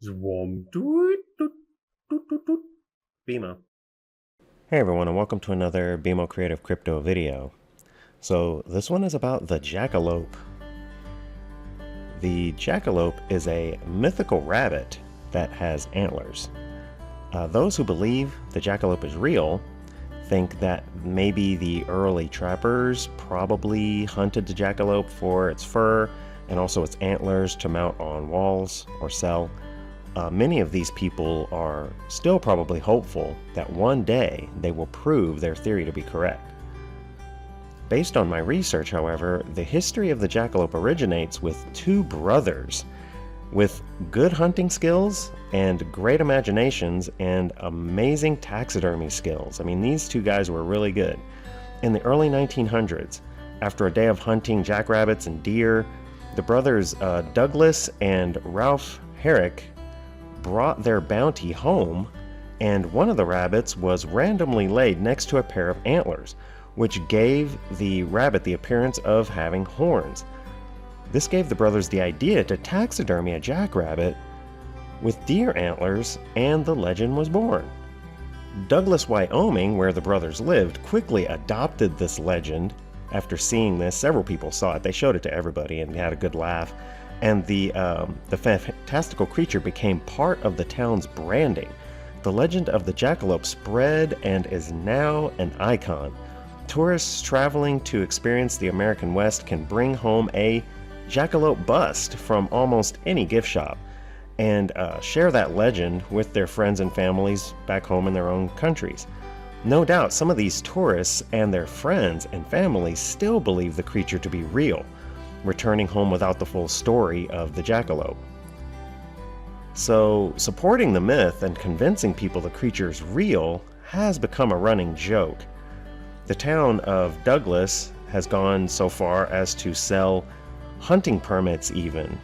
Zwom. Doot, doot, doot, doot, doot. BMO. Hey everyone, and welcome to another BMO Creative crypto video. So this one is about the jackalope. The jackalope is a mythical rabbit that has antlers. Those who believe the jackalope is real think that maybe the early trappers probably hunted the jackalope for its fur and also its antlers to mount on walls or sell. Many of these people are still probably hopeful that one day they will prove their theory to be correct. Based on my research, however, the history of the jackalope originates with two brothers with good hunting skills and great imaginations and amazing taxidermy skills. I mean, these two guys were really good. In the early 1900s, after a day of hunting jackrabbits and deer, the brothers Douglas and Ralph Herrick brought their bounty home, and one of the rabbits was randomly laid next to a pair of antlers, which gave the rabbit the appearance of having horns. This gave the brothers the idea to taxidermy a jackrabbit with deer antlers, and the legend was born. Douglas, Wyoming, where the brothers lived, quickly adopted this legend. After seeing this, several people saw it. They showed it to everybody and had a good laugh. And the fantastical creature became part of the town's branding. The legend of the jackalope spread and is now an icon. Tourists traveling to experience the American West can bring home a jackalope bust from almost any gift shop and share that legend with their friends and families back home in their own countries. No doubt some of these tourists and their friends and families still believe the creature to be real, returning home without the full story of the jackalope. So, supporting the myth and convincing people the creature is real has become a running joke. The town of Douglas has gone so far as to sell hunting permits even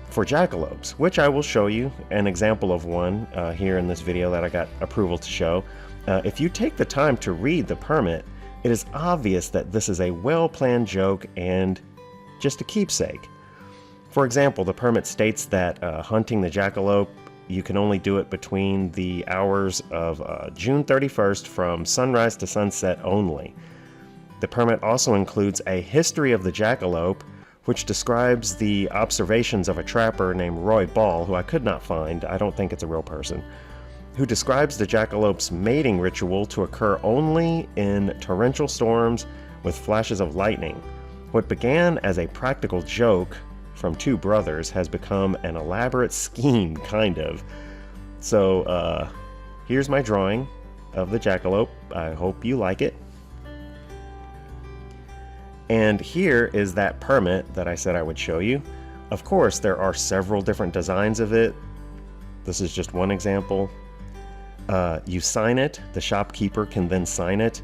for jackalopes, which I will show you an example of one here in this video that I got approval to show. If you take the time to read the permit, it is obvious that this is a well-planned joke and just a keepsake. For example, the permit states that hunting the jackalope, you can only do it between the hours of June 31st from sunrise to sunset only. The permit also includes a history of the jackalope, which describes the observations of a trapper named Roy Ball, who I could not find, I don't think it's a real person, who describes the jackalope's mating ritual to occur only in torrential storms with flashes of lightning. What began as a practical joke from two brothers has become an elaborate scheme, kind of. So, here's my drawing of the jackalope. I hope you like it. And here is that permit that I said I would show you. Of course, there are several different designs of it. This is just one example. You sign it, the shopkeeper can then sign it,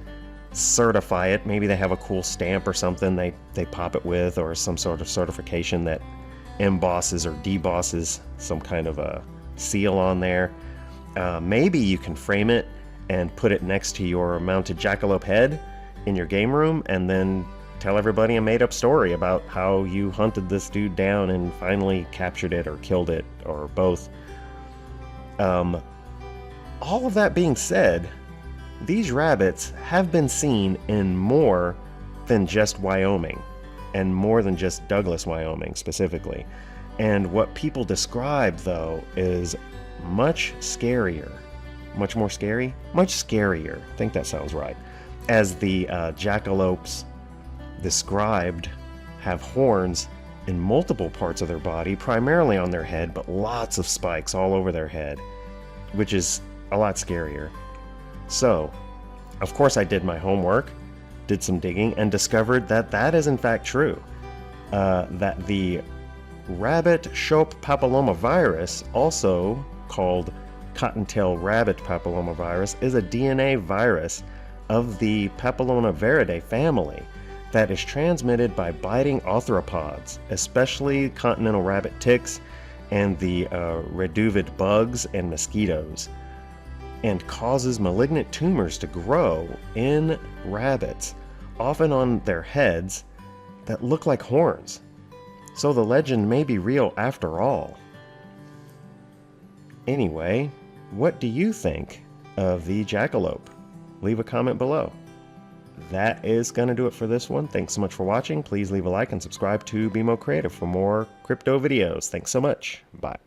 certify it. Maybe they have a cool stamp or something they pop it with, or some sort of certification that embosses or debosses some kind of a seal on there. Maybe you can frame it and put it next to your mounted jackalope head in your game room, and then tell everybody a made-up story about how you hunted this dude down and finally captured it or killed it, or both. All of that being said, these rabbits have been seen in more than just Wyoming, and more than just Douglas, Wyoming specifically. And what people describe, though, is much scarier. Much more scary? Much scarier. I think that sounds right. As the jackalopes described have horns in multiple parts of their body, primarily on their head, but lots of spikes all over their head, which is a lot scarier. So, of course I did my homework, did some digging, and discovered that that is in fact true. That the rabbit chope papillomavirus, also called cottontail rabbit papillomavirus, is a DNA virus of the Papillonaviridae family that is transmitted by biting arthropods, especially continental rabbit ticks and the reduvid bugs and mosquitoes, and causes malignant tumors to grow in rabbits, often on their heads, that look like horns. So the legend may be real after all. Anyway, what do you think of the Jackalope? Leave a comment below. That is going to do it for this one. Thanks so much for watching. Please leave a like and subscribe to BMO Creative for more crypto videos. Thanks so much. Bye.